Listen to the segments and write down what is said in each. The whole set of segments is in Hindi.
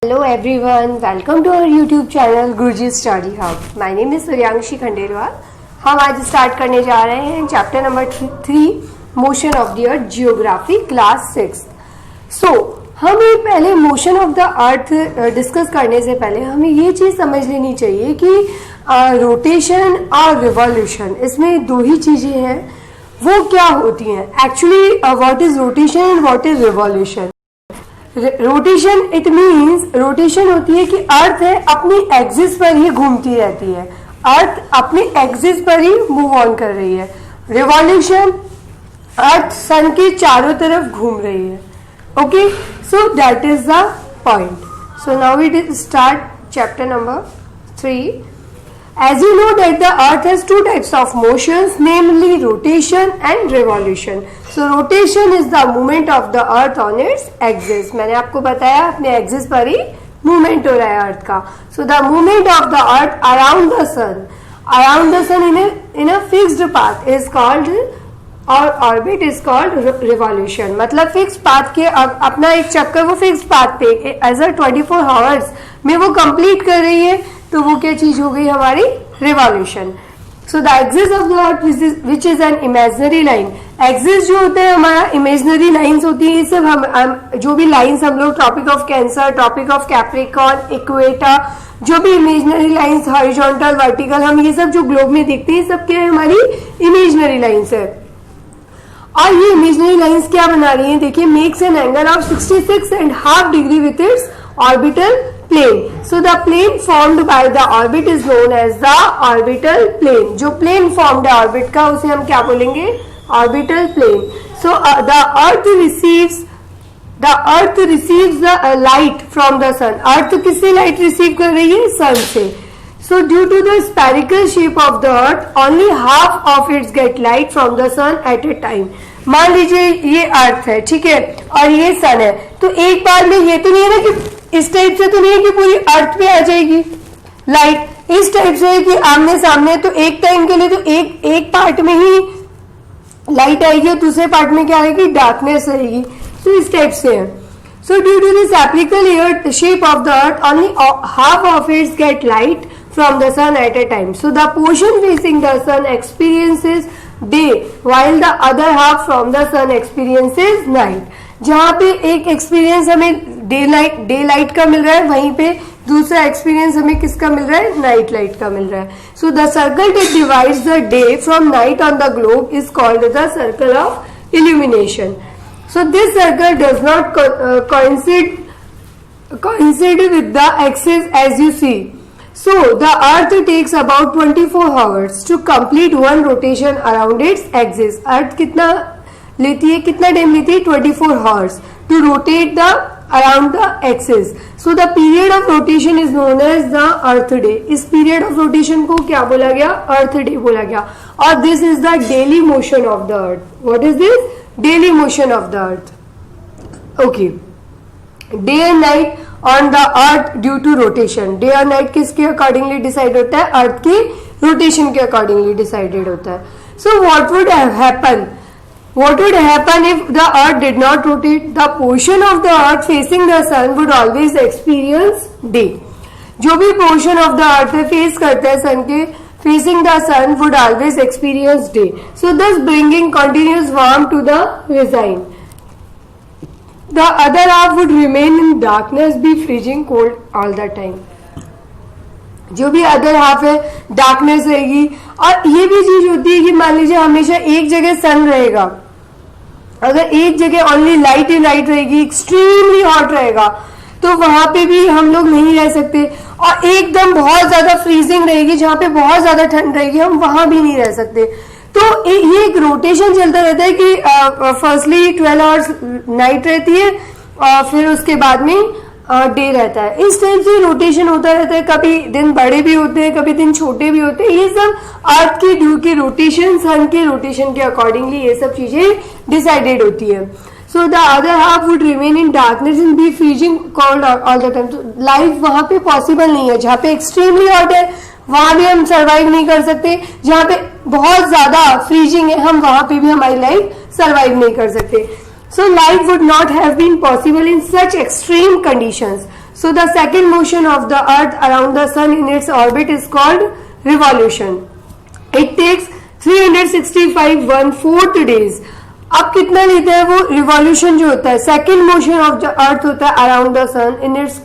Hello everyone, welcome to our YouTube channel Guruji Study Hub. My name is Suryanshi Khandelwal. हम आज स्टार्ट करने जा रहे हैं chapter number 3 motion of the earth geography class 6. सो हमें पहले motion of the earth discuss करने से पहले हमें ये चीज समझ लेनी चाहिए कि रोटेशन और रिवॉल्यूशन, इसमें दो ही चीजें हैं. वो क्या होती हैं actually? What is rotation and what is revolution? Rotation it means, rotation होती है कि अर्थ है अपनी एक्सिस पर ही घूमती रहती है, अर्थ अपनी एक्सिस पर ही मूव ऑन कर रही है. रिवॉल्यूशन, अर्थ सन के चारों तरफ घूम रही है. Okay, so that is the point. So now we start chapter number 3. As you know that the earth has two types of motions, namely rotation and revolution. So rotation is the movement of the earth on its axis. मैंने आपको बताया अपने एक्सिस पर ही मूवमेंट हो रहा है अर्थ का. So the movement of the earth around the sun in a fixed path is called, or orbit is called revolution. मतलब फिक्स पाथ के अपना एक चक्कर वो फिक्स पाथ पे एज अ 24 आवर्स में वो कंप्लीट कर रही है, तो वो क्या चीज हो गई हमारी? Revolution. So the axis of the earth which is an imaginary line. Axis जो होता है हमारा इमेजिनरी लाइंस होती है. ये सब हम जो भी लाइंस हम लोग tropic of cancer, tropic of capricorn, equator, जो भी इमेजिनरी लाइंस हॉरिजॉन्टल, वर्टिकल, हम ये सब जो ग्लोब में देखते हैं सब क्या है? हमारी इमेजिनरी लाइंस है. और ये इमेजिनरी लाइंस क्या बना रही है? देखिए, makes an angle of 66.5 degree with its orbital plane. So the plane formed by the orbit is known as the orbital plane. जो plane formed है orbit का उसे हम क्या बोलेंगे? Orbital plane. So the earth receives the light from the sun. Earth किससे light receive कर रही है? sun से. So due to the spherical shape of the earth, only half of it get light from the sun at a time. मान लीजिए ये अर्थ है, ठीक है, और ये सन है, तो एक बार में ये तो नहीं है ना कि इस टाइप से तो नहीं है कि पूरी अर्थ पे आ जाएगी लाइट. इस टाइप से है कि आमने सामने, तो एक टाइम के लिए तो एक पार्ट में ही लाइट आएगी और दूसरे पार्ट में क्या आएगी? डार्कनेस रहेगी. तो इस टाइप से है. So due to this elliptical shape of the earth, only half of its get light from the sun at a time. So the portion facing the sun experiences day, while the other half from the sun experiences night. जहाँ पे एक एक्सपीरियंस हमें डे लाइट का मिल रहा है, वहीं पे दूसरा एक्सपीरियंस हमें किसका मिल रहा है? नाइट लाइट का मिल रहा है. So the circle that divides the day from night on the globe is called the circle of illumination. So this circle does not coincide with the axis as you see. So the earth takes about 24 hours to complete one rotation around its axis. Earth कितना लेती है, कितना टाइम लेती है? 24 hours to rotate the around the axis. So the period of rotation is known as the earth day. इस period of rotation को क्या बोला गया? earth day बोला गया. और this is the daily motion of the earth. What is this? Daily motion of the earth. Okay. Day and night on the earth due to rotation. Day और नाइट किसके अकॉर्डिंगली डिसाइड होता है? अर्थ की रोटेशन के अकॉर्डिंगली डिसाइडेड होता है. So what would happen if the earth did not rotate? The portion of the earth facing the sun would always experience day. जो भी portion of the earth face करता है सन के, facing the sun would always experience day. So thus bringing continuous warm to the region. The other half would remain in darkness, be freezing cold all the time. जो भी अदर हाफ है डार्कनेस रहेगी. और ये भी चीज होती है कि मान लीजिए हमेशा एक जगह सन रहेगा, अगर एक जगह ओनली लाइट ही लाइट रहेगी, एक्सट्रीमली हॉट रहेगा, तो वहां पे भी हम लोग नहीं रह सकते. और एकदम बहुत ज्यादा फ्रीजिंग रहेगी, जहाँ पे बहुत ज्यादा ठंड रहेगी, हम वहां भी नहीं रह सकते. तो ये एक रोटेशन चलता रहता है कि फर्स्टली 12 आवर्स नाइट रहती है और फिर उसके बाद में डे रहता है. इस टाइप से रोटेशन होता रहता है. कभी दिन बड़े भी होते हैं, कभी दिन छोटे भी होते हैं. ये सब अर्थ की ड्यू की रोटेशन, सन के रोटेशन के अकॉर्डिंगली ये सब चीजें डिसाइडेड होती है. So the other half would remain in darkness and be freezing cold all the time. तो लाइफ वहां पे पॉसिबल नहीं है. जहाँ पे एक्सट्रीमली हॉट है वहां भी हम सर्वाइव नहीं कर सकते. जहाँ पे बहुत ज्यादा फ्रीजिंग है हम वहां पे भी हमारी लाइफ सर्वाइव नहीं कर सकते. So life would not have been possible in such extreme conditions. So the second motion of the earth around the sun in its orbit is called revolution. It takes 365 1/4 days. अब कितना लेता है वो रिवॉल्यूशन जो होता है, second motion of the earth होता है around the sun in its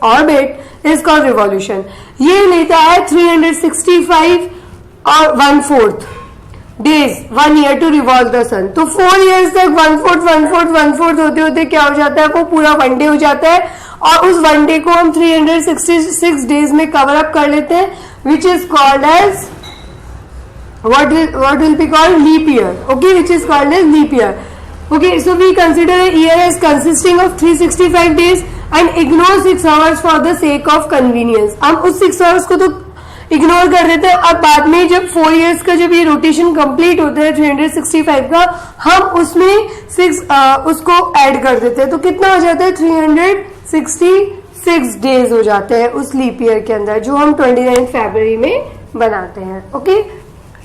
orbit is called revolution. ये लेता है 365 और 1/4 days, 1 year to revolve the sun. तो 4 ईयर्स तक 1/4 होते होते क्या हो जाता है, वो पूरा 1 डे हो जाता है. और उस 1 डे को हम 366 डेज में कवर अप कर लेते हैं, which is called as what will be called leap year. Okay, which is called as leap year. Okay, so we consider a year as consisting of 365 days and ignore 6 hours for the sake of convenience. हम उस 6 hours को तो इग्नोर कर देते हैं. अब बाद में जब 4 years का जब ये रोटेशन कंप्लीट होता है 365 का, हम उसमें 6 उसको ऐड कर देते हैं. तो कितना हो जाता है, 366 डेज हो जाते हैं उस लीप ईयर के अंदर, जो हम 29 फरवरी में बनाते हैं. Okay,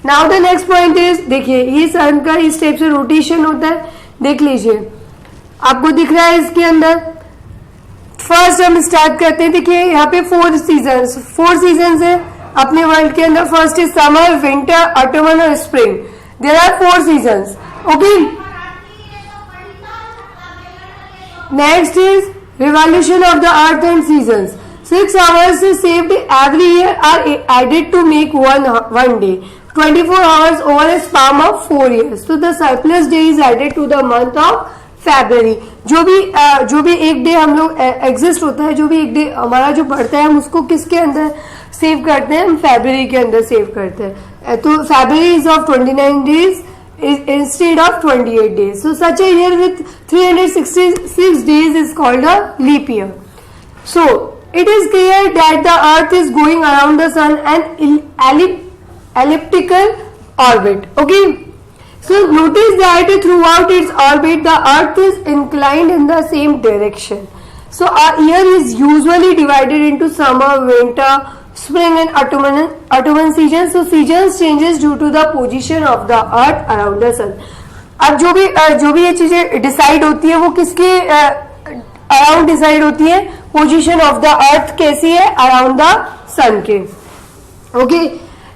now the next point is, देखिए ये सन का इस टाइप से रोटेशन होता है. देख लीजिए, आपको दिख रहा है इसके अंदर. फर्स्ट हम स्टार्ट करते हैं. देखिए यहाँ पे 4 सीजन है अपने वर्ल्ड के अंदर. First is summer, winter, autumn और spring. There are 4 seasons. Okay, next is revolution of the earth and seasons. 6 hours saved every year are added to make one day. 24 hours over a span of 4 years. So the surplus day is added to the month of February. जो भी एक डे हम लोग एग्जिस्ट होता है, जो भी एक डे हमारा जो बढ़ता है, हम उसको किसके अंदर सेव करते हैं, हम फरवरी के अंदर सेव करते हैं. तो February is of 29 days instead of 28 days. So such a year with 366 days is called a leap year. So it is clear that the earth is going around the sun and elliptical orbit. Okay, so notice that throughout its orbit the earth is inclined in the same direction. So our year is usually divided into summer, winter, spring and autumn seasons. So seasons changes due to the position of the earth around the sun. अब जो भी ये चीजें डिसाइड होती है, वो किसके अराउंड डिसाइड होती है, पोजीशन ऑफ द अर्थ कैसी है अराउंड द सन के. Okay,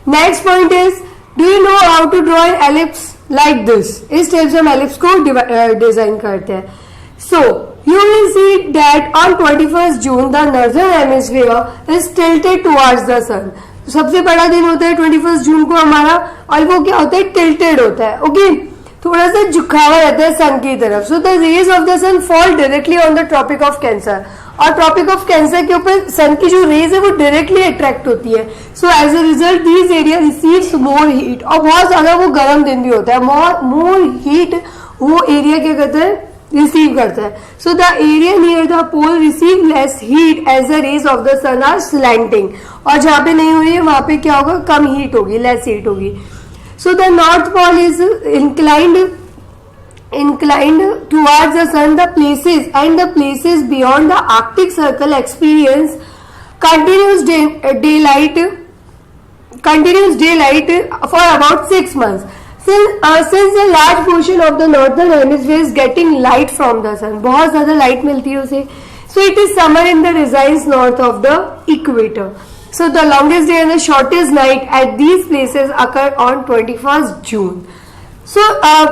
next point is, do you know how to draw an ellipse like this. इस टाइप से हम एलिप्स को डिजाइन करते हैं. So you will see that on 21 June the northern hemisphere is tilted towards the sun. सबसे बड़ा दिन होता है 21 जून को हमारा, और वो क्या होता है, टिल्टेड होता है. ओके, थोड़ा सा झुकावा रहता है सन की तरफ. So the rays of the sun fall directly on the tropic of cancer. और ट्रॉपिक ऑफ कैंसर के ऊपर सन की जो रेज है वो डायरेक्टली अट्रैक्ट होती है. So as a result this area receives more heat. और बहुत ज्यादा वो गर्म दिन भी होता है, मोर हीट वो एरिया क्या करता है, रिसीव करता है. So the area near the pole receive less heat as the rays of the sun are slanting. और जहां पे नहीं हो रही है वहां पे क्या होगा, कम हीट होगी, लेस हीट होगी. So the north pole is inclined towards the sun. The places beyond the Arctic Circle experience continuous daylight for about 6 months. Since a large portion of the northern hemisphere is getting light from the sun, बहुत ज्यादा लाइट मिलती है उसे. So it is summer in the regions north of the equator. So the longest day and the shortest night at these places occur on 21st June. सो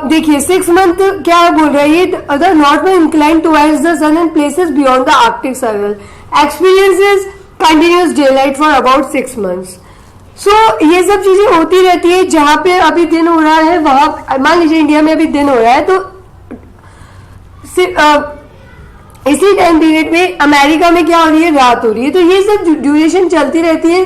देखिए 6 मंथ क्या बोल रहा है ये, द नॉर्थ में incline towards the sun and places beyond the arctic circle experiences continuous daylight for about 6 months. So ये सब चीजें होती रहती है. जहां पे अभी दिन हो रहा है, वहां मान लीजिए इंडिया में अभी दिन हो रहा है, तो इसी टाइम पीरियड में अमेरिका में क्या हो रही है, रात हो रही है. तो ये सब ड्यूरेशन चलती रहती है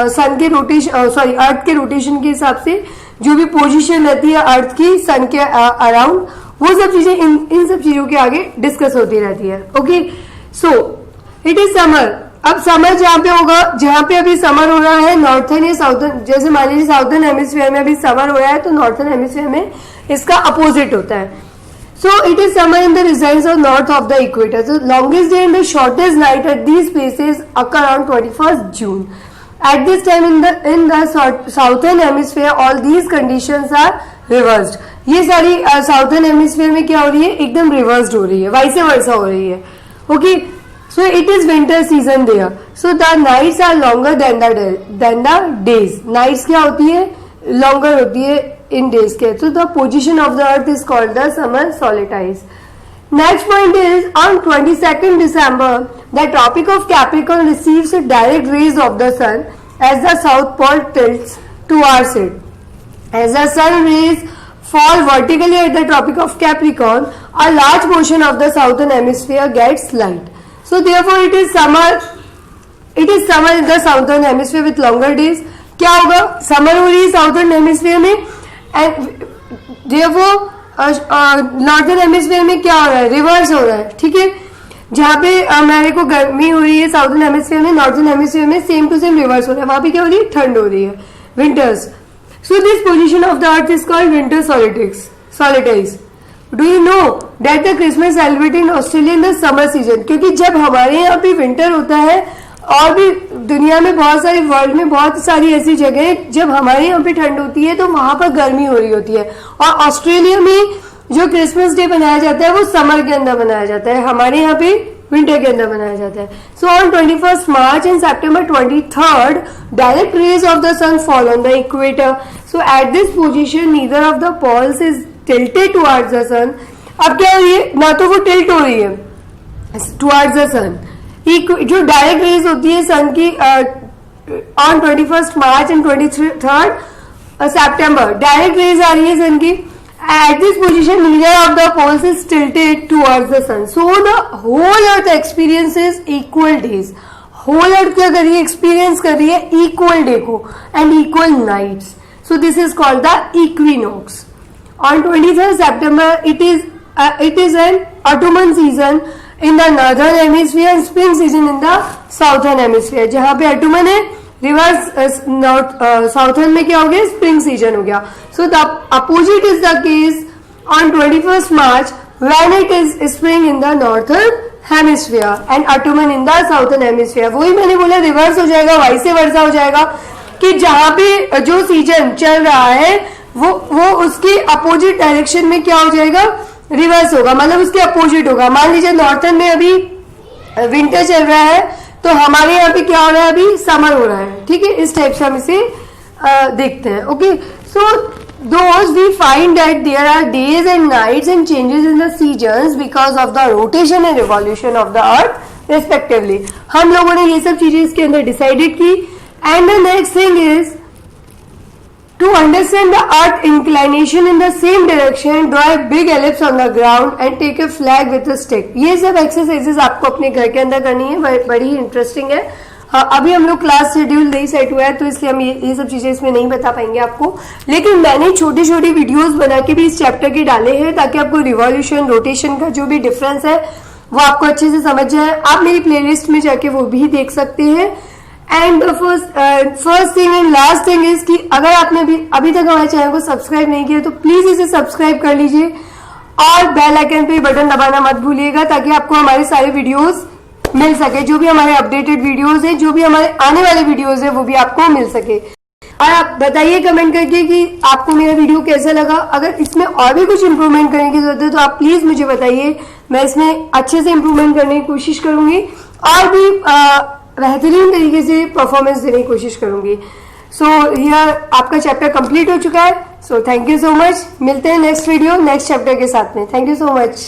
सन के रोटेशन, सॉरी अर्थ के रोटेशन के हिसाब से. जो भी पोजीशन रहती है अर्थ की सन के अराउंड, वो सब चीजें इन सब चीजों के आगे डिस्कस होती रहती है. Okay, so it is summer. अब समर जहां पे होगा, जहां पे अभी समर हो रहा है नॉर्थन या साउथर्न, जैसे मान लीजिए साउथर्न हेमिस्फीयर में अभी समर हो रहा है, तो नॉर्थर्न हेमिस्फीयर में इसका अपोजिट होता है. So it is summer in the regions of north of the equator. So longest day and the shortest night at these places occur on 21st June. At this time in the southern hemisphere all these conditions are reversed. ये सारी साउथर्न हेमिस्फीयर में क्या हो रही है, एकदम रिवर्स्ड हो रही है, वाइस वर्सा हो रही है. Okay, So it is winter season there. So the nights are longer than the days. Nights क्या होती है? Longer होती है in days के. So the position of the earth is called the summer solstice. Next point is on 22nd December, the Tropic of Capricorn receives direct rays of the sun as the south pole tilts towards it. As the sun rays fall vertically at the Tropic of Capricorn, a large portion of the southern hemisphere gets light. So therefore it is summer in the southern hemisphere with longer days. क्या होगा? समर हो रही है साउथर्न हेमिस्फीयर में एंड therefore नॉर्थर्न हेमिस्फीयर में क्या हो रहा है? रिवर्स हो रहा है. ठीक है, जहाँ पे हमारे को गर्मी हो रही है साउथर्न हेमिस्फीयर में, नॉर्थर्न हेमिस्फीयर में सेम टू सेम रिवर्स हो रहा है. वहां पे क्या हो रही है? ठंड हो रही है, winters. So this position of the earth is called winter solstice. Do you know that the Christmas celebrated in Australia in the summer season? क्योंकि जब हमारे यहाँ पे विंटर होता है और भी दुनिया में बहुत सारी वर्ल्ड में बहुत सारी ऐसी जगह जब हमारे यहाँ पे ठंड होती है तो वहां पर गर्मी हो रही होती है. और ऑस्ट्रेलिया में जो क्रिसमस डे बनाया जाता है वो समर के अंदर बनाया जाता है, हमारे यहाँ पे विंटर के अंदर बनाया जाता है. So on 21st March and September 23rd direct rays of the sun fall on the equator. So at this position neither of the poles is tilted towards the sun. अब क्या हो रही है? ना तो वो टिल्ट हो रही है टुवर्ड्स द सन. जो डायरेक्ट रेज होती है सन की on 21st March and 23rd September direct rays आ रही है सन की. At this position, neither of the poles is tilted towards the sun. So the whole earth experiences equal days. Whole earth क्या कर रही है? Experience कर रही है equal day को and equal nights. So this is called the equinox. On 23rd September, it is an autumn season in the northern hemisphere and spring season in the southern hemisphere. जहाँ पे autumn है, रिवर्स साउथर्न में क्या हो गया? स्प्रिंग सीजन हो गया. So the opposite is the case on 21st March when it is spring in the northern hemisphere and ottoman in the southern hemisphere. वही मैंने बोला रिवर्स हो जाएगा, वाइस वर्सा हो जाएगा कि जहां पे जो सीजन चल रहा है वो उसके अपोजिट डायरेक्शन में क्या हो जाएगा? रिवर्स होगा, मतलब उसके अपोजिट होगा. मान लीजिए नॉर्थर्न में अभी विंटर चल रहा है तो हमारे यहाँ पे क्या हो रहा है? अभी समर हो रहा है. ठीक है, इस टाइप से हम इसे देखते हैं. Okay, so those we find that there are days and nights and changes in the seasons because of the rotation and revolution of the earth respectively. हम लोगों ने ये सब चीजें इसके अंदर डिसाइडेड की. And the next thing is to understand the earth inclination in the same direction, draw a big ellipse on the ground and take a flag with a stick. ये सब एक्सरसाइजेस आपको अपने घर के अंदर करनी है, बड़ी ही इंटरेस्टिंग है. अभी हम लोग क्लास शेड्यूल नहीं सेट हुआ है तो इसलिए हम ये सब चीजें इसमें नहीं बता पाएंगे आपको, लेकिन मैंने छोटी छोटी वीडियोस बना के भी इस चैप्टर के डाले हैं ताकि आपको रिवॉल्यूशन रोटेशन का जो भी डिफरेंस है वो आपको अच्छे से समझ जाए. आप मेरी प्लेलिस्ट में जाके वो भी देख सकते हैं. And first thing and last thing is कि अगर आपने अभी तक हमारे चैनल को सब्सक्राइब नहीं किया तो प्लीज इसे सब्सक्राइब कर लीजिए और बेल आइकन पे बटन दबाना मत भूलिएगा ताकि आपको हमारे सारे वीडियोस मिल सके. जो भी हमारे अपडेटेड वीडियोस हैं, जो भी हमारे आने वाले वीडियोस हैं, वो भी आपको मिल सके. और आप बताइए कमेंट करके कि आपको मेरा वीडियो कैसा लगा. अगर इसमें और भी कुछ इंप्रूवमेंट करने की जरूरत है तो आप प्लीज मुझे बताइए, मैं इसमें अच्छे से इंप्रूवमेंट करने की कोशिश करूंगी और भी बेहतरीन तरीके से परफॉर्मेंस देने की कोशिश करूंगी. सो हियर आपका चैप्टर कंप्लीट हो चुका है. So thank you so much. मिलते हैं नेक्स्ट वीडियो नेक्स्ट चैप्टर के साथ में. Thank you so much.